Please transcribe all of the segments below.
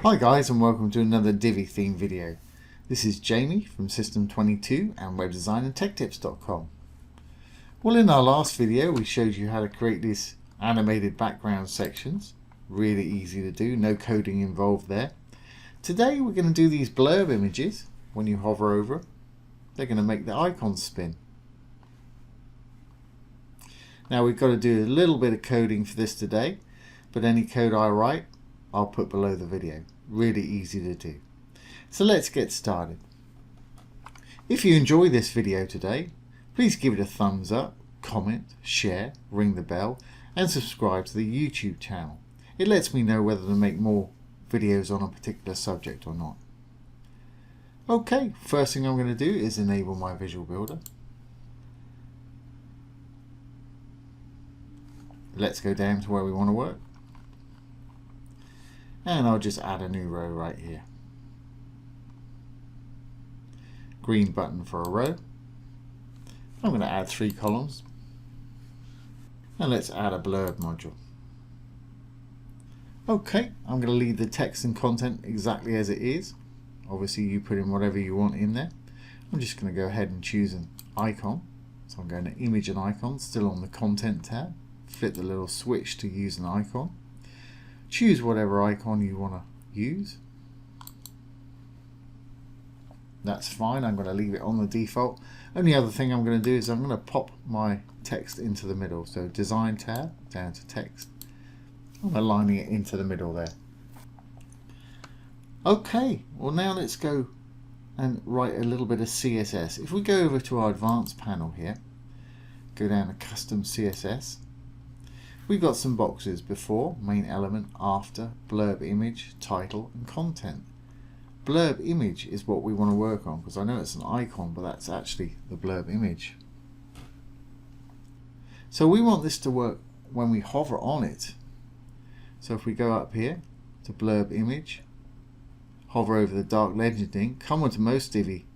Hi guys, and welcome to another Divi theme video. This is Jamie from System22 and webdesignandtechtips.com. Well, in our last video we showed you how to create these animated background sections. Really easy to do, no coding involved there. Today we're going to do these blurb images. When you hover over it, they're going to make the icons spin. Now we've got to do a little bit of coding for this today, but any code I write I'll put below the video. Really easy to do. So let's get started. If you enjoy this video today, please give it a thumbs up, comment, share, ring the bell and subscribe to the YouTube channel. It lets me know whether to make more videos on a particular subject or not. Okay, first thing I'm going to do is enable my Visual Builder. Let's go down to where we want to work. And I'll just add a new row right here. Green button for a row. I'm going to add 3 columns. And let's add a blurb module. Okay, I'm going to leave the text and content exactly as it is. Obviously you put in whatever you want in there. I'm just going to go ahead and choose an icon. So I'm going to image an icon, still on the content tab. Flip the little switch to use an icon. Choose whatever icon you want to use. That's fine, I'm going to leave it on the default. Only other thing I'm going to do is I'm going to pop my text into the middle. So Design tab, down to Text. I'm aligning it into the middle there. Okay, well now let's go and write a little bit of CSS. If we go over to our Advanced panel here, go down to Custom CSS. We've got some boxes: before, main element, after, blurb image, title and content. Blurb image is what we want to work on, because I know it's an icon, but that's actually the blurb image. So we want this to work when we hover on it. So if we go up here to blurb image, hover over the dark legending, come onto most Divi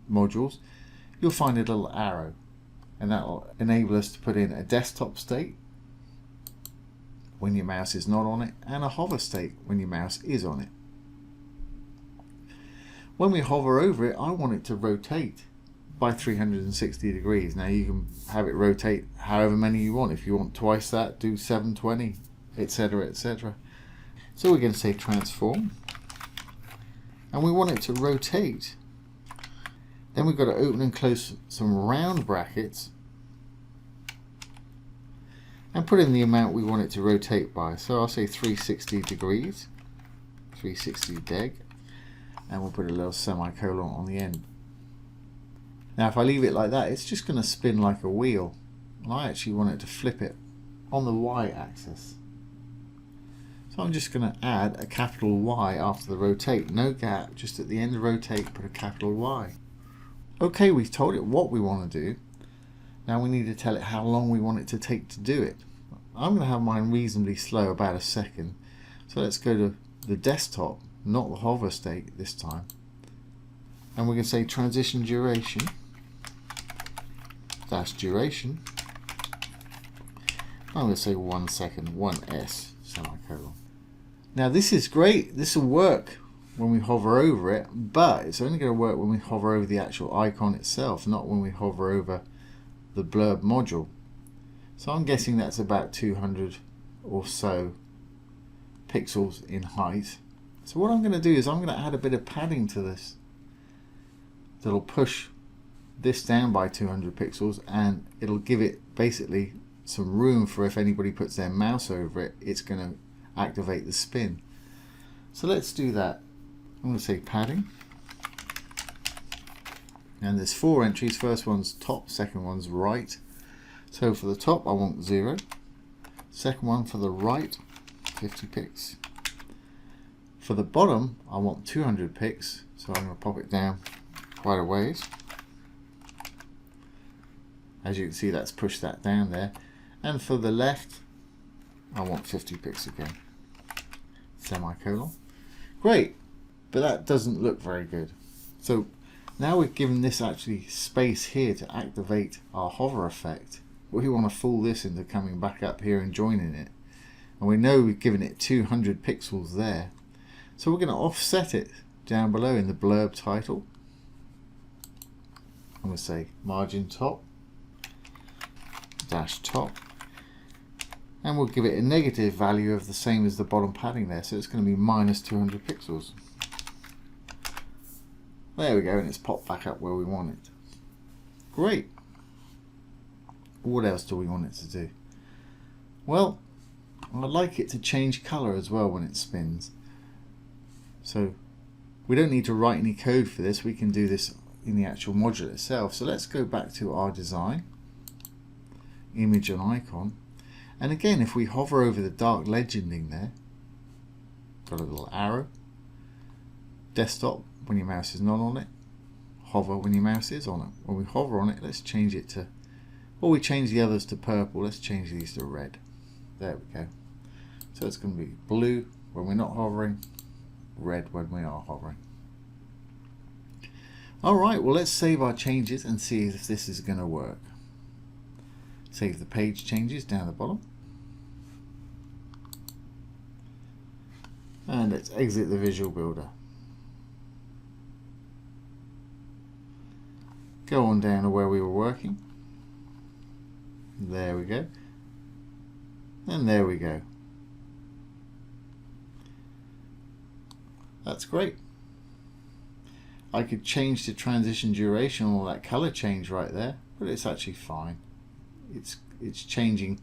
modules, you'll find a little arrow, and that will enable us to put in a desktop state when your mouse is not on it, and a hover state when your mouse is on it. When we hover over it, I want it to rotate by 360 degrees. Now you can have it rotate however many you want. If you want twice that, do 720, etc, etc. So we're going to say transform, and we want it to rotate. Then we've got to open and close some round brackets and put in the amount we want it to rotate by. So I'll say 360 degrees, 360 deg, and we'll put a little semicolon on the end. Now if I leave it like that, it's just going to spin like a wheel, and I actually want it to flip it on the Y axis. So I'm just going to add a capital Y after the rotate, no gap, just at the end of rotate put a capital Y. Okay, we've told it what we want to do. Now we need to tell it how long we want it to take to do it. I'm going to have mine reasonably slow, about a second. So let's go to the desktop, not the hover state this time. And we're going to say transition duration, dash duration. I'm going to say 1 second, 1s, semicolon. Now this is great, this will work when we hover over it, but it's only going to work when we hover over the actual icon itself, not when we hover over the blurb module. So I'm guessing that's about 200 or so pixels in height. So what I'm going to do is I'm going to add a bit of padding to this that'll push this down by 200 pixels, and it'll give it basically some room for if anybody puts their mouse over it, it's going to activate the spin. So let's do that. I'm going to say padding, and there's 4 entries. First one's top, second one's right. So for the top I want 0, second one for the right 50 pix, for the bottom I want 200 pix, so I'm going to pop it down quite a ways. As you can see, that's pushed that down there. And for the left I want 50 pix again, semicolon. Great, but that doesn't look very good. So now we've given this actually space here to activate our hover effect. We want to fool this into coming back up here and joining it. And we know we've given it 200 pixels there. So we're going to offset it down below in the blurb title. I'm going to say margin top, dash top, and we'll give it a negative value of the same as the bottom padding there, so it's going to be minus 200 pixels. There we go, and it's popped back up where we want it. Great. What else do we want it to do? Well, I'd like it to change colour as well when it spins. So we don't need to write any code for this, we can do this in the actual module itself. So let's go back to our design, image and icon, and again if we hover over the dark legending there, got a little arrow, desktop when your mouse is not on it, hover when your mouse is on it. When we hover on it, let's change it to, well, we change the others to purple, let's change these to red. There we go. So it's going to be blue when we're not hovering, red when we are hovering. Alright, well let's save our changes and see if this is going to work. Save the page changes down the bottom. And let's exit the Visual Builder. Go on down to where we were working. There we go. And there we go. That's great. I could change the transition duration or that color change right there, but it's actually fine. It's changing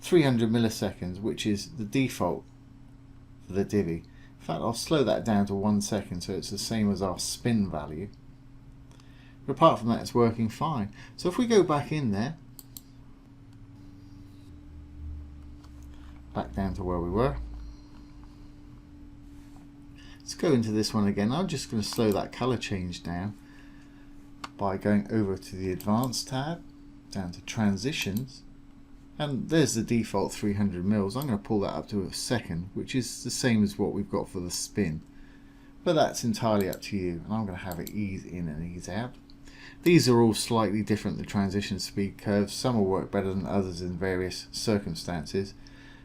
300 milliseconds, which is the default for the Divi. In fact, I'll slow that down to 1 second so it's the same as our spin value. But apart from that, it's working fine. So if we go back in there, back down to where we were, let's go into this one again. I'm just going to slow that color change down by going over to the Advanced tab, down to Transitions, and there's the default 300 mils. I'm going to pull that up to a second, which is the same as what we've got for the spin, but that's entirely up to you. And I'm going to have it ease in and ease out. These are all slightly different, the transition speed curves. Some will work better than others in various circumstances,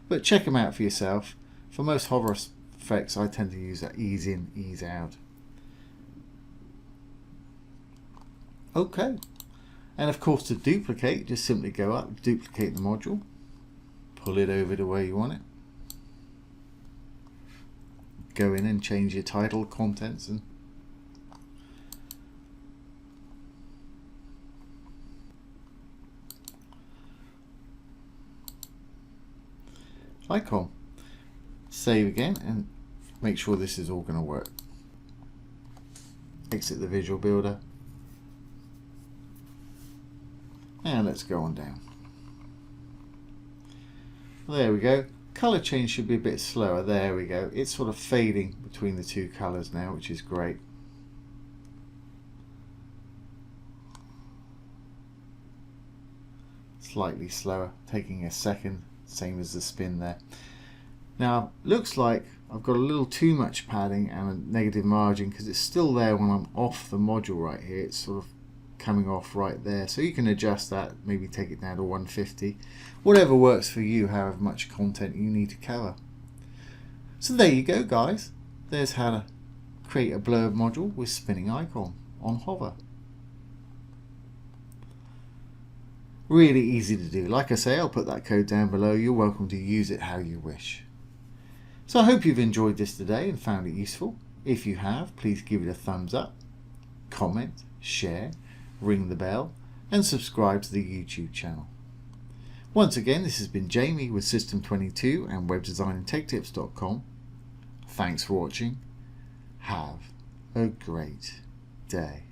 but check them out for yourself. For most hover effects, I tend to use that ease in, ease out. Okay, and of course to duplicate, just simply go up, duplicate the module, pull it over to where you want it, go in and change your title, contents, and icon. Save again and make sure this is all going to work. Exit the Visual Builder and let's go on down. There we go. Color change should be a bit slower. There we go. It's sort of fading between the two colors now, which is great. Slightly slower, taking a second, same as the spin there. Now, looks like I've got a little too much padding and a negative margin because it's still there when I'm off the module right here. It's sort of coming off right there. So you can adjust that, maybe take it down to 150. Whatever works for you, however much content you need to cover. So there you go, guys. There's how to create a blurb module with spinning icon on hover. Really easy to do. Like I say, I'll put that code down below. You're welcome to use it how you wish. So I hope you've enjoyed this today and found it useful. If you have, please give it a thumbs up, comment, share, ring the bell, and subscribe to the YouTube channel. Once again, this has been Jamie with System22 and webdesignandtechtips.com. Thanks for watching. Have a great day.